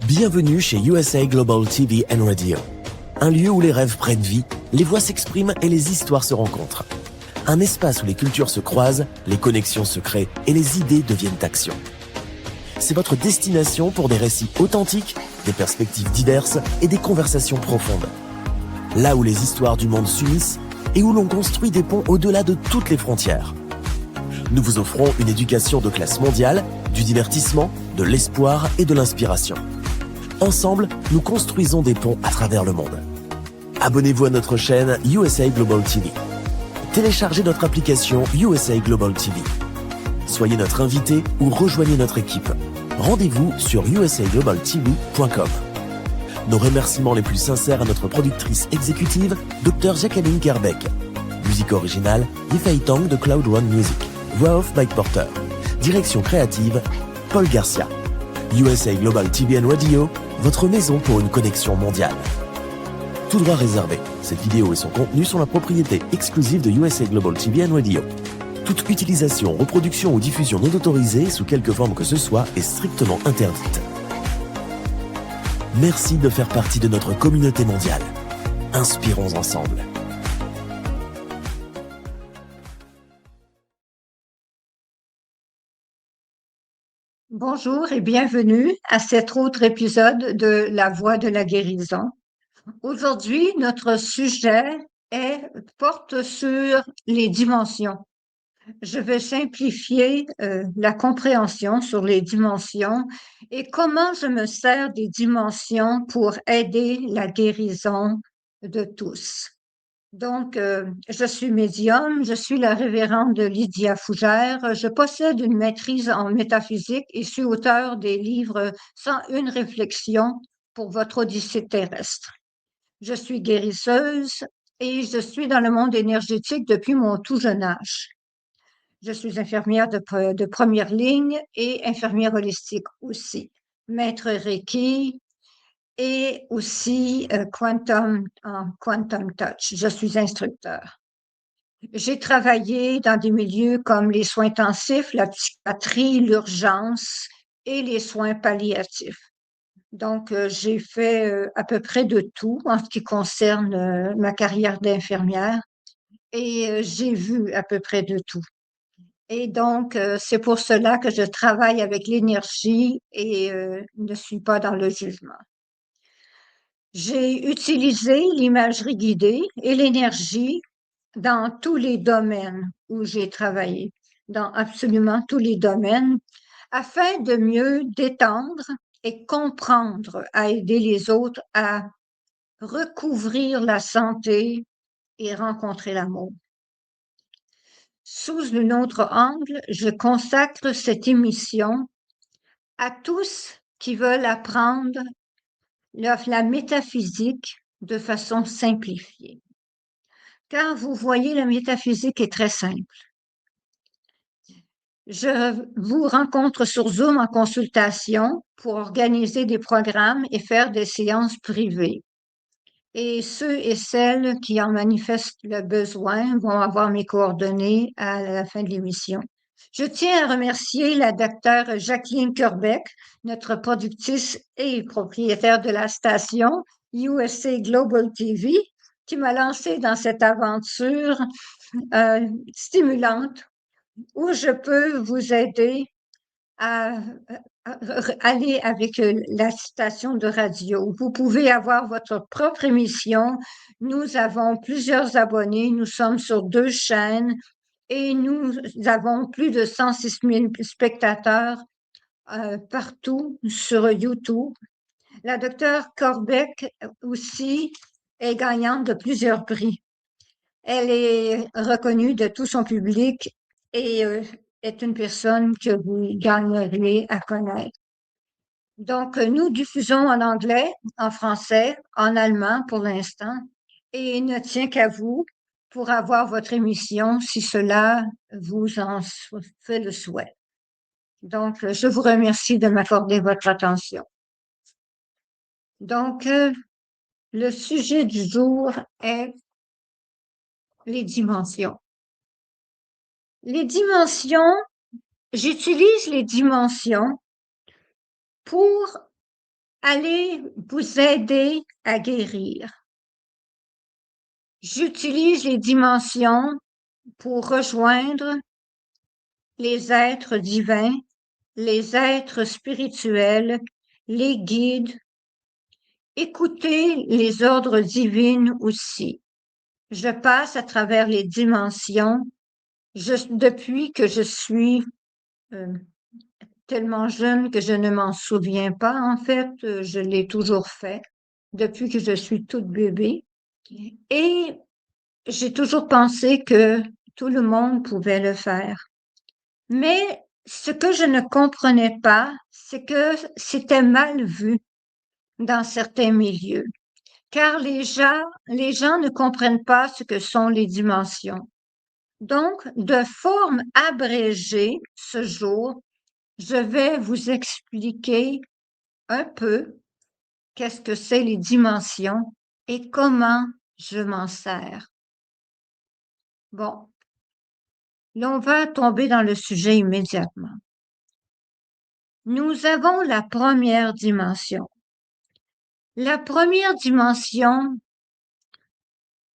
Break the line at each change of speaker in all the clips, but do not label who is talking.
Bienvenue chez USA Global TV and Radio. Un lieu où les rêves prennent vie, les voix s'expriment et les histoires se rencontrent. Un espace où les cultures se croisent, les connexions se créent et les idées deviennent action. C'est votre destination pour des récits authentiques, des perspectives diverses et des conversations profondes. Là où les histoires du monde s'unissent et où l'on construit des ponts au-delà de toutes les frontières. Nous vous offrons une éducation de classe mondiale, du divertissement, de l'espoir et de l'inspiration. Ensemble, nous construisons des ponts à travers le monde. Abonnez-vous à notre chaîne USA Global TV. Téléchargez notre application USA Global TV. Soyez notre invité ou rejoignez notre équipe. Rendez-vous sur usaglobaltv.com. Nos remerciements les plus sincères à notre productrice exécutive, Dr Jacqueline Kerbeck. Musique originale, Yifei Tong de Cloud One Music. Voix off Mike Porter. Direction créative, Paul Garcia. USA Global TV and Radio, votre maison pour une connexion mondiale. Tout droit réservé. Cette vidéo et son contenu sont la propriété exclusive de USA Global TV and Radio. Toute utilisation, reproduction ou diffusion non autorisée, sous quelque forme que ce soit, est strictement interdite. Merci de faire partie de notre communauté mondiale. Inspirons ensemble.
Bonjour et bienvenue à cet autre épisode de La Voix de la guérison. Aujourd'hui, notre sujet porte sur les dimensions. Je vais simplifier la compréhension sur les dimensions et comment je me sers des dimensions pour aider la guérison de tous. Donc, je suis médium, je suis la révérende Lydia Fougère, je possède une maîtrise en métaphysique et suis auteure des livres 101 réflexions pour votre odyssée terrestre. Je suis guérisseuse et je suis dans le monde énergétique depuis mon tout jeune âge. Je suis infirmière de première ligne et infirmière holistique aussi, maître Reiki, et aussi Quantum Touch. Je suis instructeur. J'ai travaillé dans des milieux comme les soins intensifs, la psychiatrie, l'urgence et les soins palliatifs. Donc, j'ai fait à peu près de tout en ce qui concerne ma carrière d'infirmière et j'ai vu à peu près de tout. Et donc, c'est pour cela que je travaille avec l'énergie et ne suis pas dans le jugement. J'ai utilisé l'imagerie guidée et l'énergie dans tous les domaines où j'ai travaillé, dans absolument tous les domaines, afin de mieux détendre et comprendre, à aider les autres à recouvrir la santé et rencontrer l'amour. Sous un autre angle, je consacre cette émission à tous qui veulent apprendre la métaphysique de façon simplifiée. Car vous voyez, la métaphysique est très simple. Je vous rencontre sur Zoom en consultation pour organiser des programmes et faire des séances privées. Et ceux et celles qui en manifestent le besoin vont avoir mes coordonnées à la fin de l'émission. Je tiens à remercier la docteure Jacqueline Kerbeck, notre productrice et propriétaire de la station USA Global TV, qui m'a lancée dans cette aventure stimulante où je peux vous aider à aller avec la station de radio. Vous pouvez avoir votre propre émission. Nous avons plusieurs abonnés. Nous sommes sur 2 chaînes et nous avons plus de 106 000 spectateurs partout sur YouTube. La docteure Kerbeck aussi est gagnante de plusieurs prix. Elle est reconnue de tout son public et est une personne que vous gagneriez à connaître. Donc, nous diffusons en anglais, en français, en allemand pour l'instant, et il ne tient qu'à vous pour avoir votre émission si cela vous en fait le souhait. Donc, je vous remercie de m'accorder votre attention. Donc, le sujet du jour est les dimensions. Les dimensions, j'utilise les dimensions pour allez vous aider à guérir. J'utilise les dimensions pour rejoindre les êtres divins, les êtres spirituels, les guides. Écoutez les ordres divines aussi. Je passe à travers les dimensions depuis que je suis euh, tellement jeune que je ne m'en souviens pas. En fait, je l'ai toujours fait depuis que je suis toute bébé. Et j'ai toujours pensé que tout le monde pouvait le faire. Mais ce que je ne comprenais pas, c'est que c'était mal vu dans certains milieux, car les gens ne comprennent pas ce que sont les dimensions. Donc, de forme abrégée, ce jour, je vais vous expliquer un peu qu'est-ce que c'est les dimensions et comment je m'en sers. Bon, là, on va tomber dans le sujet immédiatement. Nous avons la première dimension. La première dimension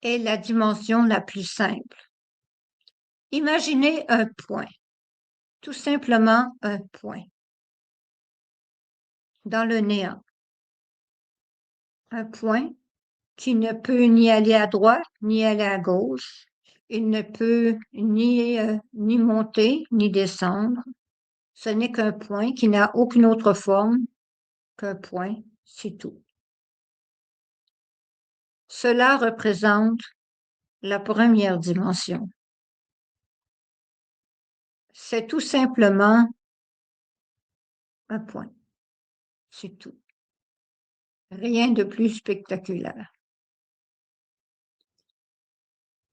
est la dimension la plus simple. Imaginez un point, tout simplement un point, dans le néant. Un point qui ne peut ni aller à droite, ni aller à gauche. Il ne peut ni monter, ni descendre. Ce n'est qu'un point qui n'a aucune autre forme qu'un point, c'est tout. Cela représente la première dimension. C'est tout simplement un point, c'est tout. Rien de plus spectaculaire.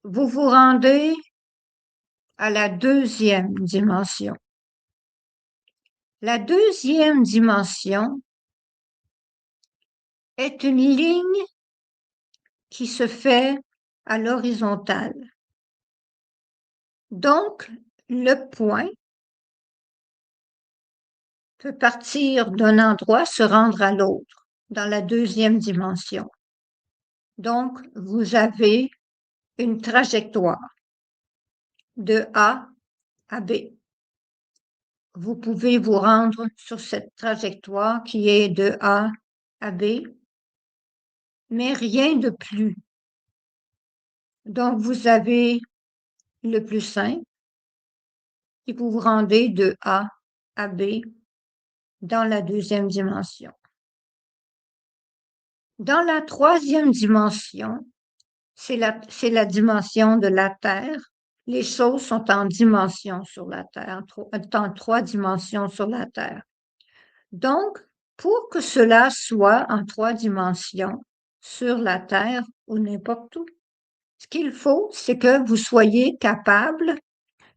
Vous vous rendez à la deuxième dimension. La deuxième dimension est une ligne qui se fait à l'horizontale. Donc, le point peut partir d'un endroit, se rendre à l'autre, dans la deuxième dimension. Donc, vous avez une trajectoire de A à B. Vous pouvez vous rendre sur cette trajectoire qui est de A à B, mais rien de plus. Donc, vous avez le plus simple et vous vous rendez de A à B dans la deuxième dimension. Dans la troisième dimension, c'est la dimension de la Terre. Les choses sont en dimension sur la Terre, en trois dimensions sur la Terre. Donc, pour que cela soit en trois dimensions sur la Terre ou n'importe où, ce qu'il faut, c'est que vous soyez capable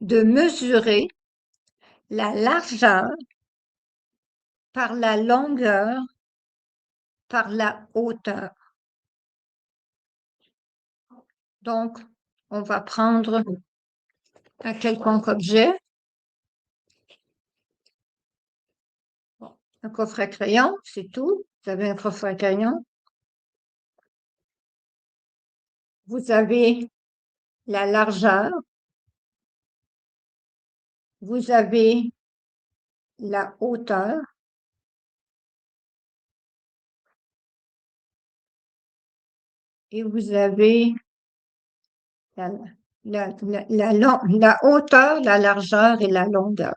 de mesurer la largeur par la longueur par la hauteur. Donc, on va prendre un quelconque objet, un coffre à crayon, c'est tout. Vous avez un coffre à crayon. Vous avez la largeur. Vous avez la hauteur. Et vous avez la hauteur, la largeur et la longueur.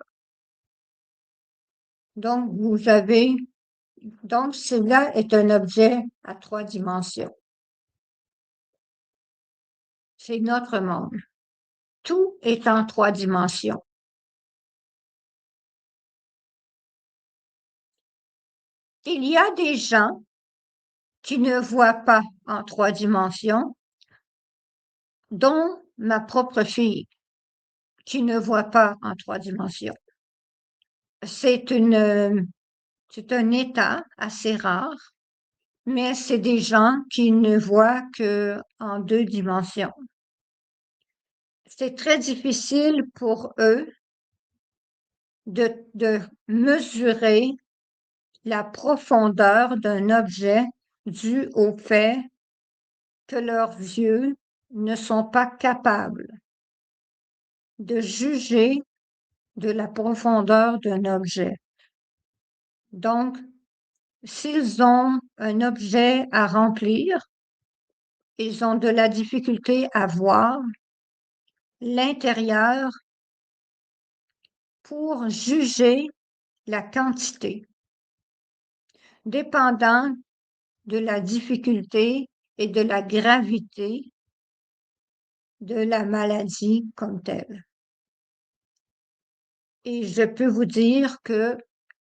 Donc, donc cela est un objet à trois dimensions. C'est notre monde. Tout est en trois dimensions. Il y a des gens qui ne voient pas en trois dimensions, dont ma propre fille, qui ne voit pas en trois dimensions. C'est un état assez rare, mais c'est des gens qui ne voient que en deux dimensions. C'est très difficile pour eux de mesurer la profondeur d'un objet due au fait que leurs yeux ne sont pas capables de juger de la profondeur d'un objet. Donc, s'ils ont un objet à remplir, ils ont de la difficulté à voir l'intérieur pour juger la quantité, dépendant de la difficulté et de la gravité de la maladie comme telle. Et je peux vous dire que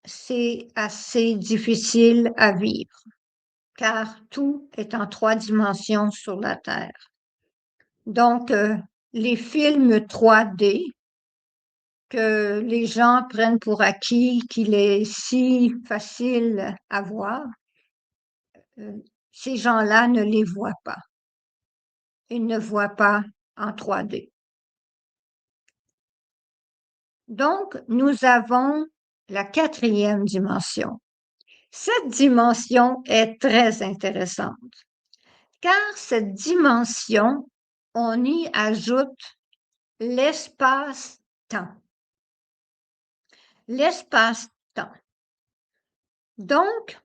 c'est assez difficile à vivre, car tout est en 3 dimensions sur la Terre. Donc, les films 3D que les gens prennent pour acquis, qu'il est si facile à voir, ces gens-là ne les voient pas. Ils ne voient pas en 3D. Donc, nous avons la 4e dimension. Cette dimension est très intéressante, car cette dimension, on y ajoute l'espace-temps. L'espace-temps. Donc,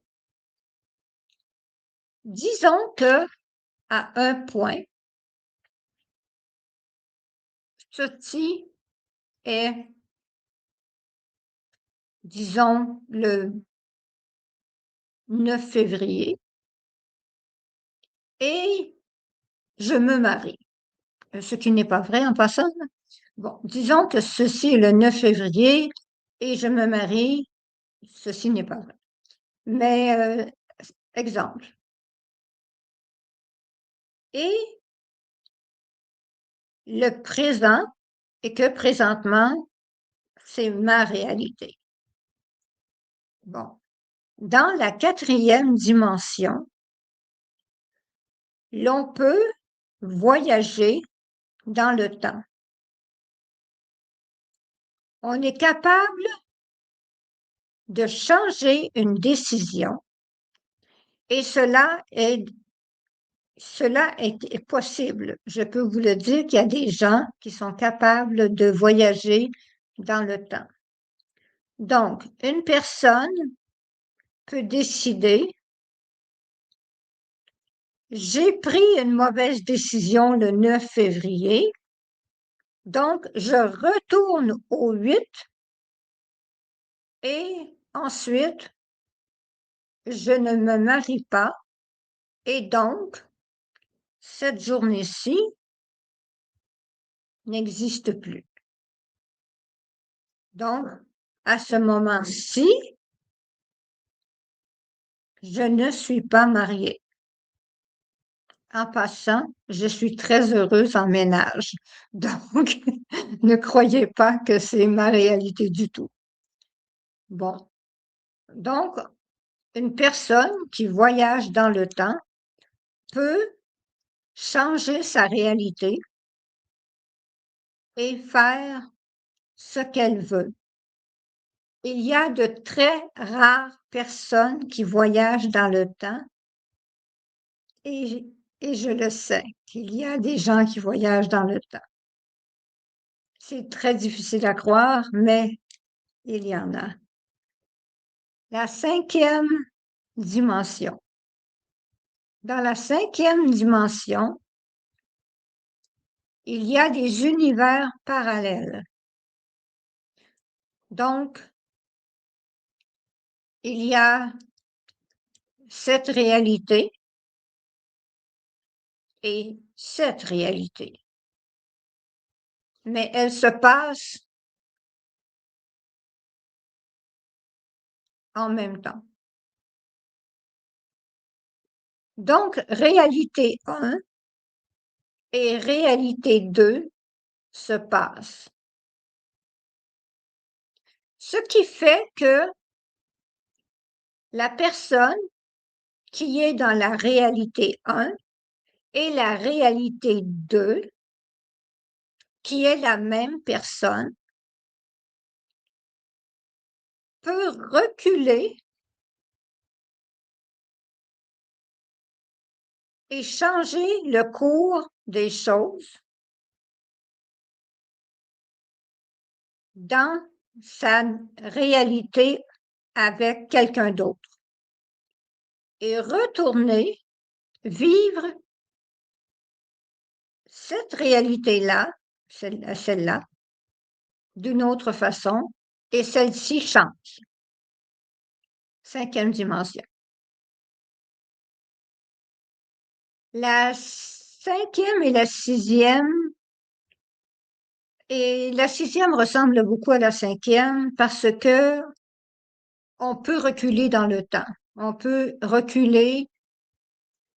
disons que à un point, ceci est, disons, le 9 février, et je me marie. Ce qui n'est pas vrai en passant. Bon, disons que ceci est le 9 février et je me marie. Ceci n'est pas vrai. Mais, exemple. Et le présent est que présentement, c'est ma réalité. Bon. Dans la 4e dimension, l'on peut voyager dans le temps. On est capable de changer une décision et cela est possible. Je peux vous le dire qu'il y a des gens qui sont capables de voyager dans le temps. Donc, une personne peut décider, j'ai pris une mauvaise décision le 9 février, donc je retourne au 8 et ensuite, je ne me marie pas et donc, cette journée-ci n'existe plus. Donc, à ce moment-ci, je ne suis pas mariée. En passant, je suis très heureuse en ménage. Donc, ne croyez pas que c'est ma réalité du tout. Bon. Donc, une personne qui voyage dans le temps peut changer sa réalité et faire ce qu'elle veut. Il y a de très rares personnes qui voyagent dans le temps et je le sais qu'il y a des gens qui voyagent dans le temps. C'est très difficile à croire, mais il y en a. La 5e dimension. Dans la 5e dimension, il y a des univers parallèles. Donc, il y a cette réalité et cette réalité. Mais elles se passent en même temps. Donc, réalité 1 et réalité 2 se passent. Ce qui fait que la personne qui est dans la réalité 1 et la réalité 2, qui est la même personne, peut reculer et changer le cours des choses dans sa réalité avec quelqu'un d'autre et retourner vivre cette réalité-là, celle-là, d'une autre façon, et celle-ci change. 5e dimension. La 5e et la 6e, et la 6e ressemble beaucoup à la 5e parce que on peut reculer dans le temps. On peut reculer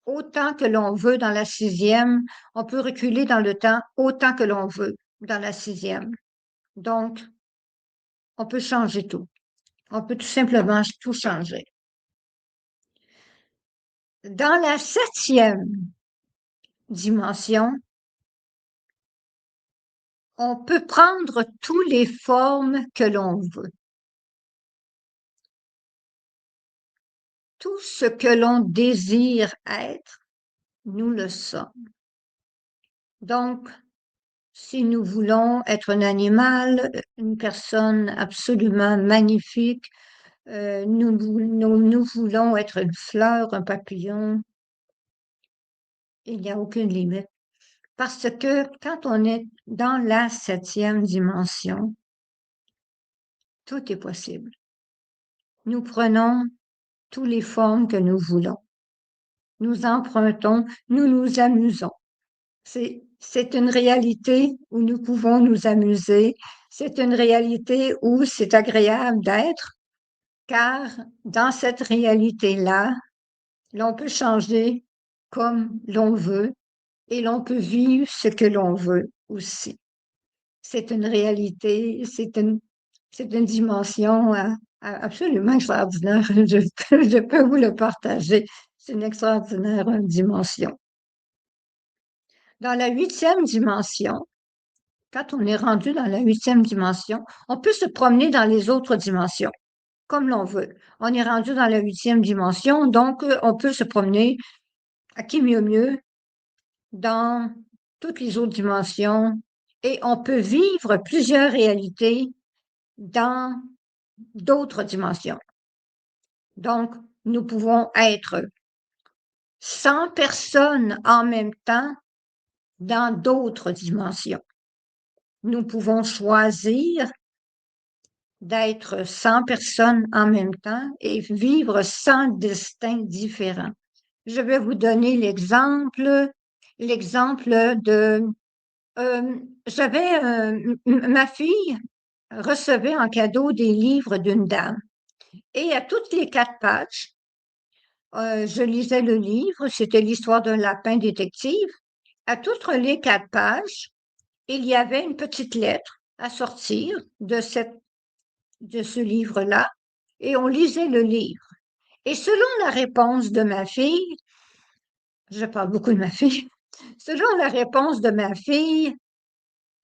autant que l'on veut dans la 6e. On peut reculer dans le temps autant que l'on veut dans la 6e. Donc, on peut changer tout. On peut tout simplement tout changer. Dans la 7e dimension, on peut prendre toutes les formes que l'on veut. Tout ce que l'on désire être, nous le sommes. Donc, si nous voulons être un animal, une personne absolument magnifique, nous voulons être une fleur, un papillon, il n'y a aucune limite. Parce que quand on est dans la 7e dimension, tout est possible. Nous prenons toutes les formes que nous voulons. Nous empruntons, nous nous amusons. C'est une réalité où nous pouvons nous amuser. C'est une réalité où c'est agréable d'être, car dans cette réalité-là, l'on peut changer comme l'on veut et l'on peut vivre ce que l'on veut aussi. C'est une réalité, c'est une dimension absolument extraordinaire. Je peux vous le partager. C'est une extraordinaire dimension. Dans la 8e dimension, quand on est rendu dans la 8e dimension, on peut se promener dans les autres dimensions, comme l'on veut. On est rendu dans la 8e dimension, donc on peut se promener à qui mieux dans toutes les autres dimensions et on peut vivre plusieurs réalités dans d'autres dimensions. Donc, nous pouvons être 100 personnes en même temps dans d'autres dimensions. Nous pouvons choisir d'être 100 personnes en même temps et vivre 100 destins différents. Je vais vous donner l'exemple de ma fille recevait en cadeau des livres d'une dame et à toutes les 4 pages, je lisais le livre, c'était l'histoire d'un lapin détective. À toutes les 4 pages, il y avait une petite lettre à sortir de ce livre-là et on lisait le livre. Et selon la réponse de ma fille, je parle beaucoup de ma fille, selon la réponse de ma fille,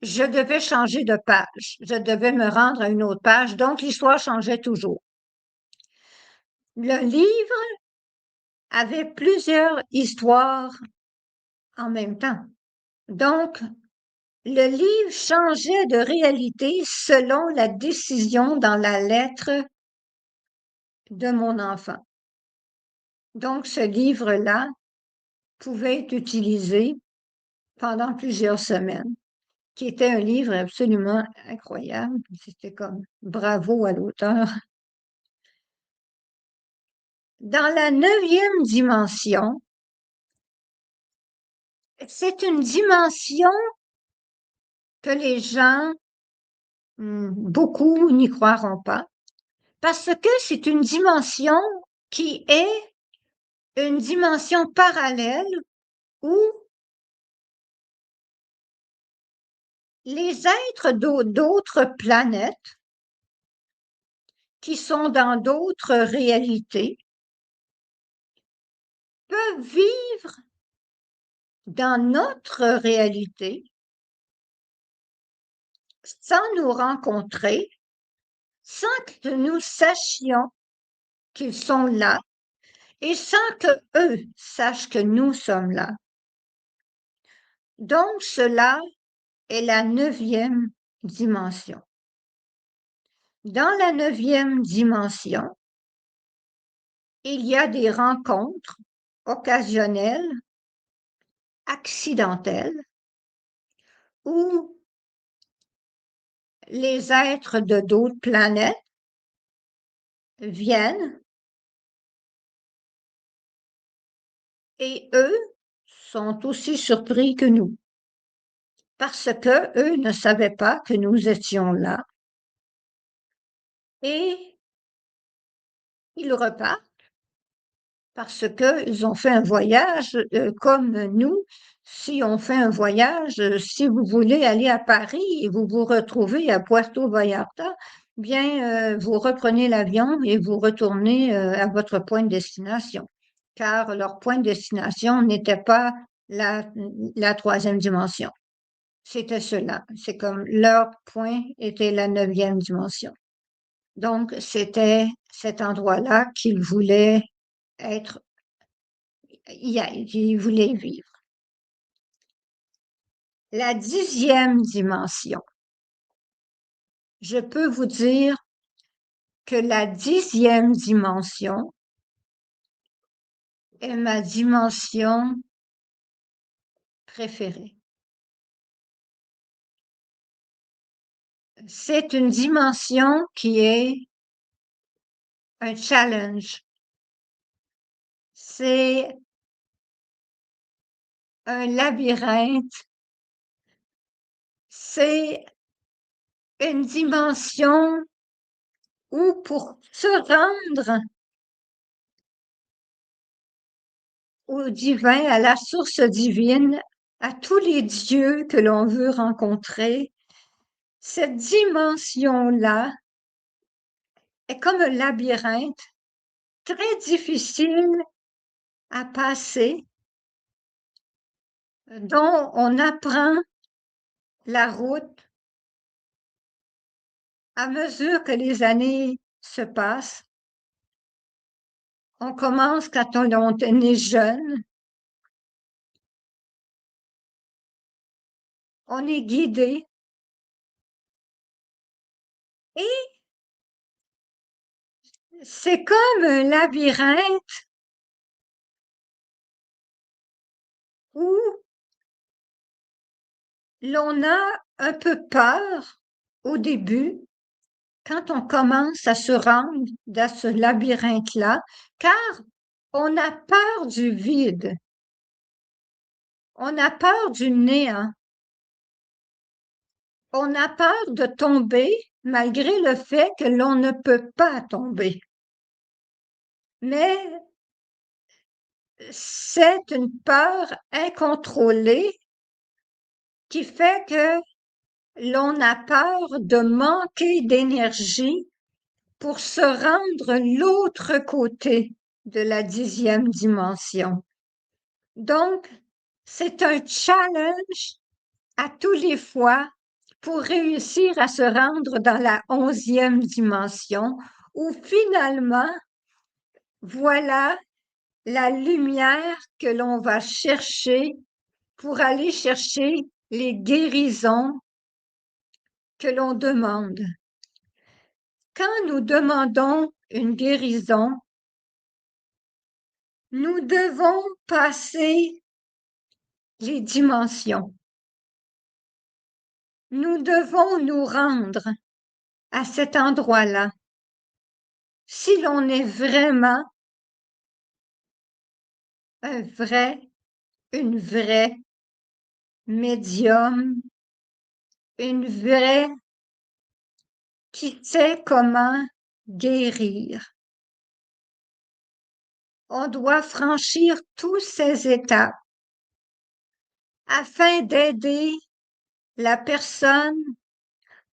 je devais changer de page. Je devais me rendre à une autre page, donc l'histoire changeait toujours. Le livre avait plusieurs histoires en même temps. Donc, le livre changeait de réalité selon la décision dans la lettre de mon enfant. Donc, ce livre-là pouvait être utilisé pendant plusieurs semaines, qui était un livre absolument incroyable. C'était comme bravo à l'auteur. Dans la 9e dimension, c'est une dimension que les gens, beaucoup n'y croiront pas, parce que c'est une dimension qui est une dimension parallèle où les êtres d'autres planètes qui sont dans d'autres réalités peuvent vivre dans notre réalité sans nous rencontrer, sans que nous sachions qu'ils sont là et sans que eux sachent que nous sommes là. Donc, cela est la 9e dimension. Dans la 9e dimension, il y a des rencontres occasionnelles, accidentelles, où les êtres de d'autres planètes viennent et eux sont aussi surpris que nous parce que eux ne savaient pas que nous étions là et ils repartent parce qu'ils ont fait un voyage comme nous. Si on fait un voyage, si vous voulez aller à Paris et vous vous retrouvez à Puerto Vallarta, bien, vous reprenez l'avion et vous retournez à votre point de destination, car leur point de destination n'était pas la 3e dimension. C'était cela. C'est comme leur point était la 9e dimension. Donc, c'était cet endroit-là qu'ils voulaient être, qu'ils voulaient vivre. La 10e dimension. Je peux vous dire que la 10e dimension est ma dimension préférée. C'est une dimension qui est un challenge. C'est un labyrinthe. C'est une dimension où pour se rendre au divin, à la source divine, à tous les dieux que l'on veut rencontrer, cette dimension-là est comme un labyrinthe très difficile à passer, dont on apprend la route à mesure que les années se passent. On commence quand on est jeune. On est guidé. Et c'est comme un labyrinthe où l'on a un peu peur au début quand on commence à se rendre dans ce labyrinthe-là, car on a peur du vide. On a peur du néant. On a peur de tomber malgré le fait que l'on ne peut pas tomber. Mais c'est une peur incontrôlée qui fait que l'on a peur de manquer d'énergie pour se rendre l'autre côté de la 10e dimension. Donc, c'est un challenge à tous les fois pour réussir à se rendre dans la 11e dimension où finalement, voilà la lumière que l'on va chercher pour aller chercher les guérisons que l'on demande. Quand nous demandons une guérison, nous devons passer les dimensions. Nous devons nous rendre à cet endroit-là. Si l'on est vraiment une vraie médium, une vraie qui sait comment guérir. On doit franchir tous ces étapes afin d'aider la personne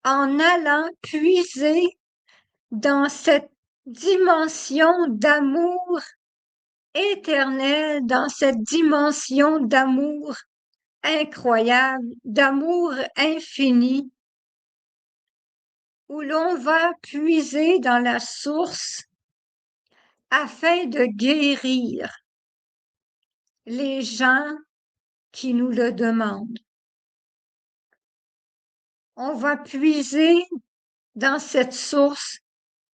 en allant puiser dans cette dimension d'amour éternel, dans cette dimension d'amour incroyable, d'amour infini, où l'on va puiser dans la source afin de guérir les gens qui nous le demandent. On va puiser dans cette source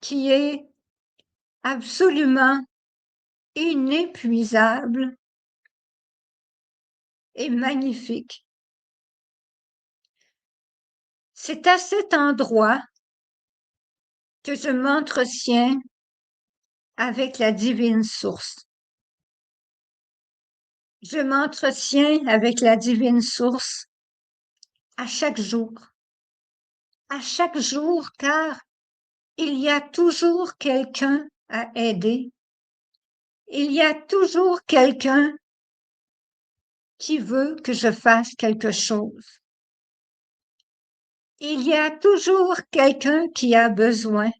qui est absolument inépuisable et magnifique. C'est à cet endroit que je m'entretiens avec la divine source. Je m'entretiens avec la divine source à chaque jour, car il y a toujours quelqu'un à aider. Il y a toujours quelqu'un qui veut que je fasse quelque chose. Il y a toujours quelqu'un qui a besoin.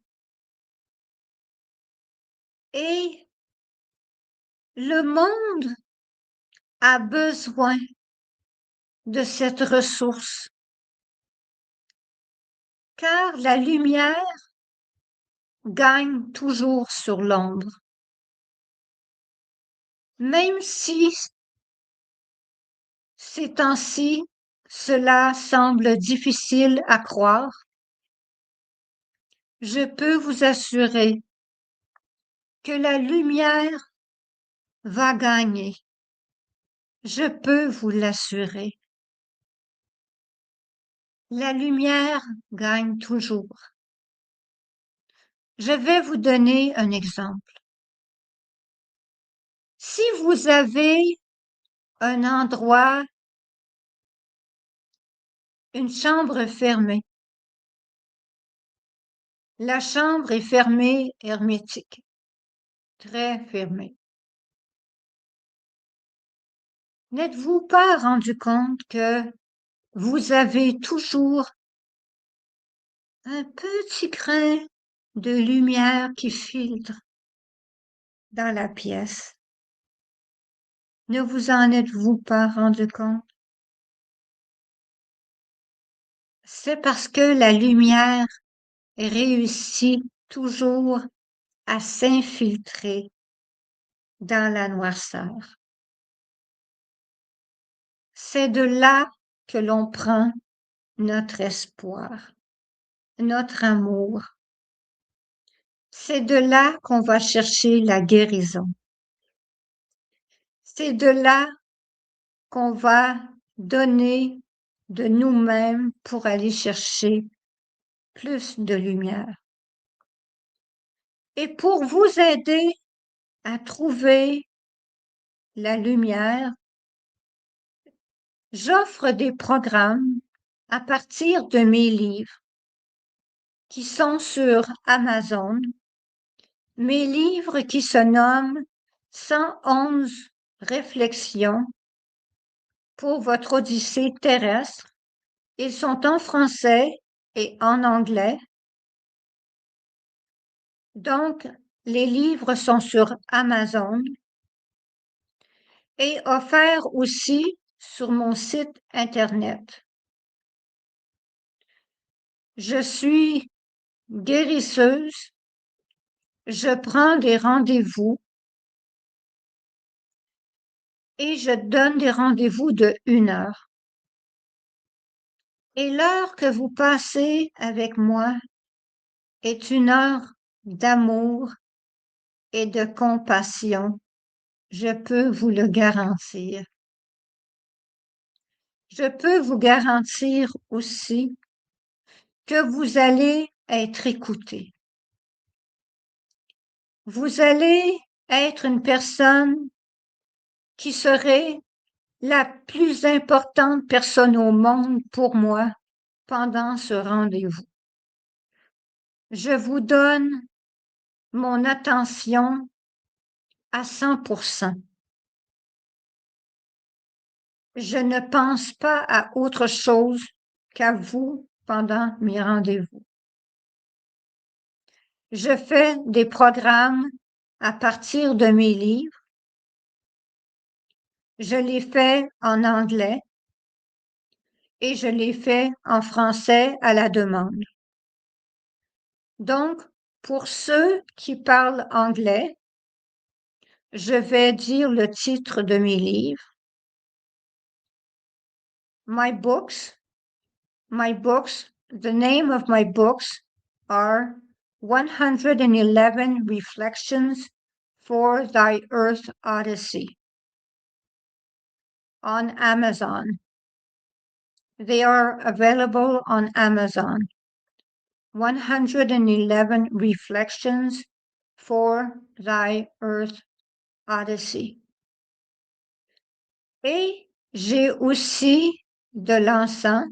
Et le monde a besoin de cette ressource, car la lumière gagne toujours sur l'ombre. Même si ces temps-ci, cela semble difficile à croire, je peux vous assurer que la lumière va gagner. Je peux vous l'assurer. La lumière gagne toujours. Je vais vous donner un exemple. Si vous avez un endroit, une chambre fermée, la chambre est fermée, hermétique, très fermée. N'êtes-vous pas rendu compte que vous avez toujours un petit grain de lumière qui filtre dans la pièce? Ne vous en êtes-vous pas rendu compte? C'est parce que la lumière réussit toujours à s'infiltrer dans la noirceur. C'est de là que l'on prend notre espoir, notre amour. C'est de là qu'on va chercher la guérison. C'est de là qu'on va donner de nous-mêmes pour aller chercher plus de lumière. Et pour vous aider à trouver la lumière, j'offre des programmes à partir de mes livres qui sont sur Amazon, mes livres qui se nomment 111 réflexions pour votre odyssée terrestre. Ils sont en français et en anglais. Donc, les livres sont sur Amazon et offerts aussi sur mon site Internet. Je suis guérisseuse. Je prends des rendez-vous et je donne des rendez-vous de 1 heure. Et l'heure que vous passez avec moi est une heure d'amour et de compassion. Je peux vous le garantir. Je peux vous garantir aussi que vous allez être écouté. Vous allez être une personne qui serait la plus importante personne au monde pour moi pendant ce rendez-vous. Je vous donne mon attention à 100%. Je ne pense pas à autre chose qu'à vous pendant mes rendez-vous. Je fais des programmes à partir de mes livres. Je les fais en anglais et je les fais en français à la demande. Donc, pour ceux qui parlent anglais, je vais dire le titre de mes livres. My books, the name of my books are 111 Reflections for Thy Earth Odyssey on Amazon. They are available on Amazon. 111 Reflections for Thy Earth Odyssey. Et j'ai aussi de l'encens.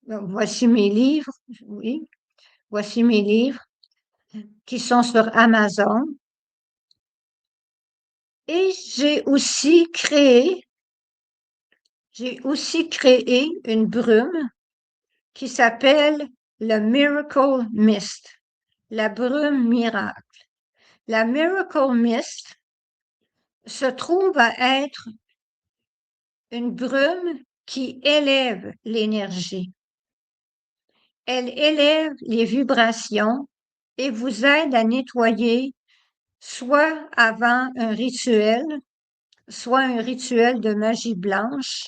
Voici mes livres, oui. Voici mes livres qui sont sur Amazon. Et j'ai aussi créé une brume qui s'appelle le Miracle Mist, la brume miracle. La Miracle Mist se trouve à être une brume qui élève l'énergie. Elle élève les vibrations et vous aide à nettoyer soit avant un rituel, soit un rituel de magie blanche.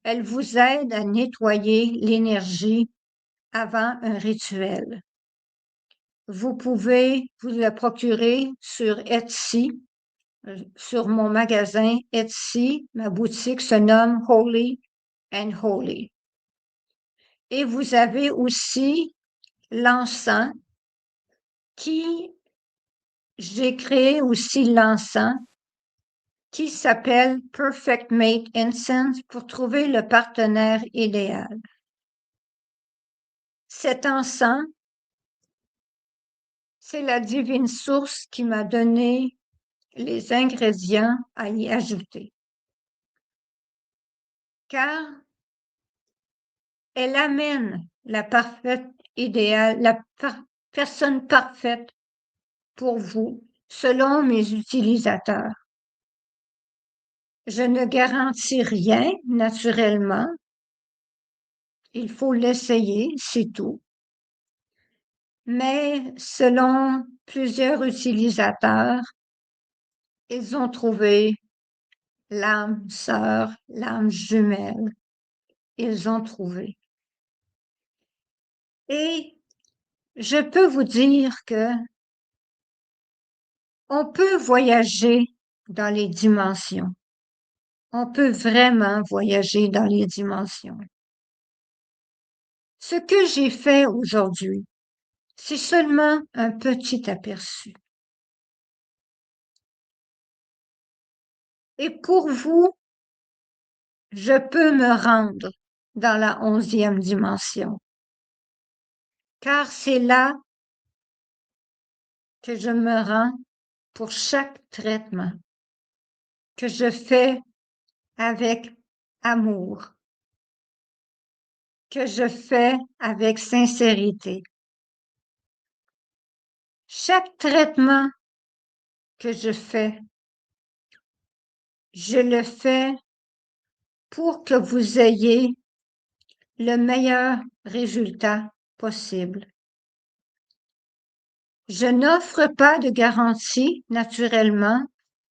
Elle vous aide à nettoyer l'énergie avant un rituel. Vous pouvez vous la procurer sur Etsy, sur mon magasin Etsy. Ma boutique se nomme Holy and Holy. Et vous avez aussi l'encens j'ai créé aussi l'encens qui s'appelle Perfect Mate Incense pour trouver le partenaire idéal. Cet encens, c'est la divine source qui m'a donné les ingrédients à y ajouter. Car elle amène la personne parfaite pour vous, selon mes utilisateurs. Je ne garantis rien, naturellement. Il faut l'essayer, c'est tout. Mais selon plusieurs utilisateurs, ils ont trouvé l'âme sœur, l'âme jumelle. Ils ont trouvé. Et je peux vous dire que on peut voyager dans les dimensions. On peut vraiment voyager dans les dimensions. Ce que j'ai fait aujourd'hui, c'est seulement un petit aperçu. Et pour vous, je peux me rendre dans la 11e dimension, car c'est là que je me rends pour chaque traitement que je fais avec amour, que je fais avec sincérité. Chaque traitement que je le fais pour que vous ayez le meilleur résultat possible. Je n'offre pas de garantie, naturellement,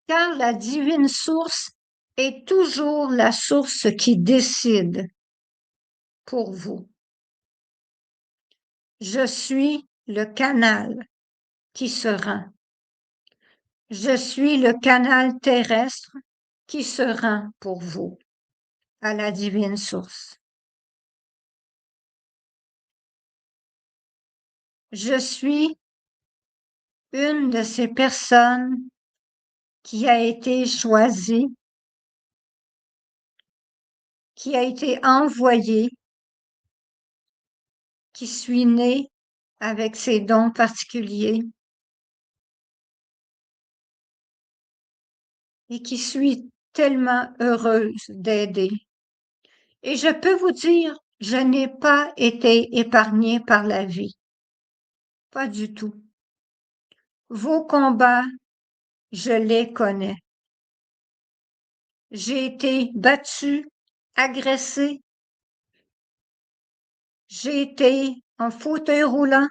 car la divine source est toujours la source qui décide pour vous. Je suis le canal qui se rend. Je suis le canal terrestre qui se rend pour vous à la divine source. Je suis une de ces personnes qui a été choisie, qui a été envoyée, qui suis née avec ces dons particuliers et qui suis tellement heureuse d'aider. Et je peux vous dire, je n'ai pas été épargnée par la vie. Pas du tout. Vos combats, je les connais. J'ai été battue, agressée. J'ai été en fauteuil roulant.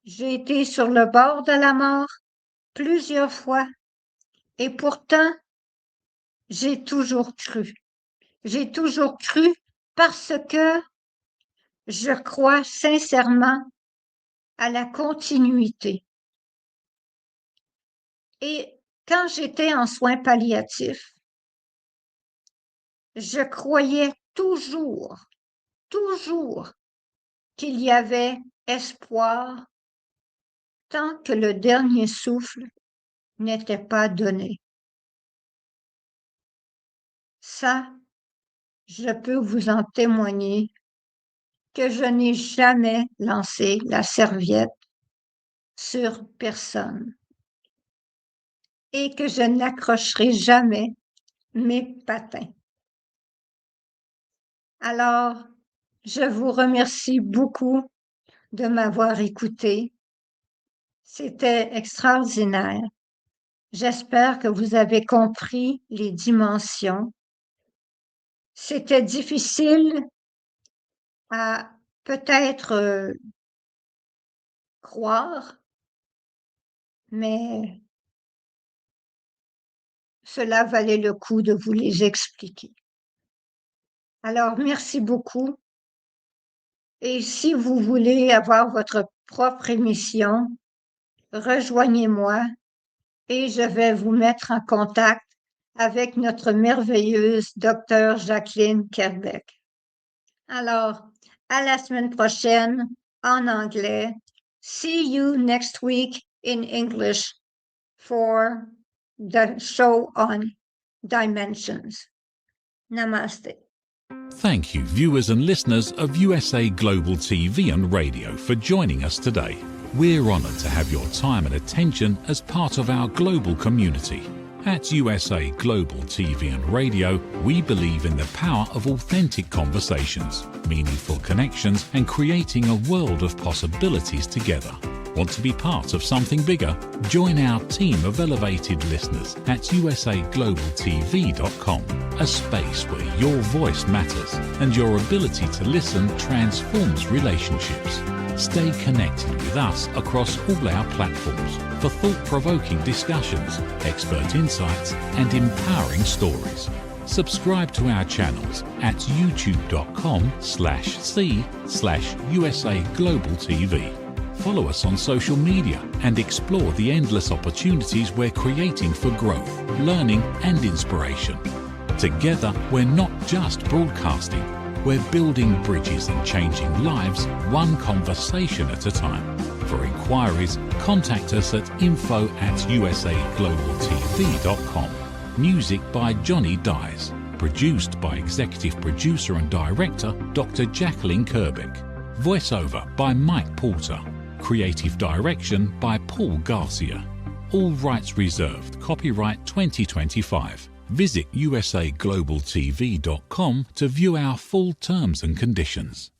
J'ai été sur le bord de la mort plusieurs fois et pourtant, j'ai toujours cru. J'ai toujours cru parce que je crois sincèrement à la continuité. Et quand j'étais en soins palliatifs, je croyais toujours qu'il y avait espoir tant que le dernier souffle n'était pas donné. Ça, je peux vous en témoigner que je n'ai jamais lancé la serviette sur personne et que je n'accrocherai jamais mes patins. Alors, je vous remercie beaucoup de m'avoir écouté. C'était extraordinaire. J'espère que vous avez compris les dimensions. C'était difficile à peut-être croire, mais cela valait le coup de vous les expliquer. Alors, merci beaucoup. Et si vous voulez avoir votre propre émission, rejoignez-moi et je vais vous mettre en contact avec notre merveilleuse docteure Jacqueline Kerbeck. Alors, à la semaine prochaine en anglais. See you next week in English for the show on dimensions. Namaste.
Thank you, viewers and listeners of USA Global TV and Radio, for joining us today. We're honoured to have your time and attention as part of our global community. At USA Global TV and Radio, we believe in the power of authentic conversations, meaningful connections, and creating a world of possibilities together. Want to be part of something bigger? Join our team of elevated listeners at usaglobaltv.com, a space where your voice matters and your ability to listen transforms relationships. Stay connected with us across all our platforms for thought-provoking discussions, expert insights, and empowering stories. Subscribe to our channels at youtube.com/c/USA-Global-TV. Follow us on social media and explore the endless opportunities we're creating for growth, learning, and inspiration. Together, we're not just broadcasting, we're building bridges and changing lives one conversation at a time. For inquiries, contact us at info@usaglobaltv.com. Music by Johnny Dies. Produced by Executive Producer and Director Dr. Jacqueline Kerbeck. Voiceover by Mike Porter. Creative Direction by Paul Garcia. All rights reserved. Copyright 2025. Visit usaglobaltv.com to view our full terms and conditions.